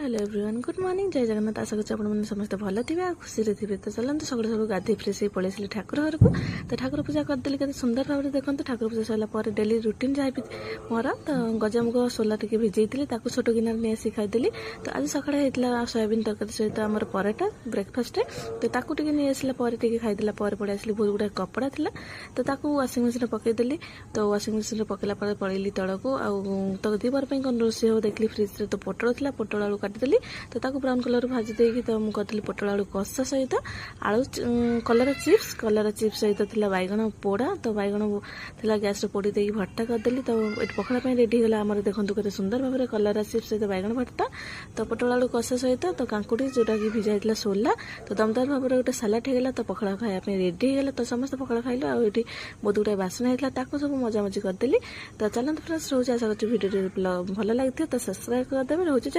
Hello everyone good morning जय जगन्नाथ। आशा करते आपने समस्त भल थे खुशी थे। तो चलते सकाल सकाल गाधे फ्रेश हो पलैसी ठाकुर घर को। तो ठाकुर पूजा करदेली के सुंदर भाव में देखते ठाकुर पूजा सरला डेली रुटीन जहाँ भी मोर तो गजामुग सोला टे भिजई छोट गिनार नहीं आसी खाईदेली। तो आज सकाଳେ होता सोयाबीन तरकारी सहित आम पराठा ब्रेकफास्ट तो नहीं आसला खाईदेला पड़े आसली बहुत गुड़ा कपड़ा था तो वाशिंग मशीन पकईदेली। तो वाशिंग मशीन पकड़ा पलैली तल को तो दीपर कौन रोषे हो देखली फ्रिज रे तो पोटल था पोटल आलू काटिदेली। तो ब्राउन कलर भाजी देकी तो मुझे करी पोटल आलू कषा सहित आलू कलर चिप्स सहित था बैगण पोड़ा। तो बैगण था गैस पोड़ी देकी भट्टा करदेली। तो ये पखाड़ा रेडी होगा आम देखो केते सुंदर भाव में कलर चिप्स सहित बैगण भट्टा तो पोटल आलू कषा सहित तो कांकुड़ी जोटा कि भिजा होता सोला तो दमदार भाव में गोटे सालाड होगा। तो पखाड़ा खाया रेडी होगा। तो समस्त पखाड़ा खाइलु आ बहुत गुड़ा बासन होता सब मजामजी करदेली। तो चलते फ्रेंड्स रोज आशा कर भिडियो भल लगी तो सब्सक्राइब करदेवे रोज।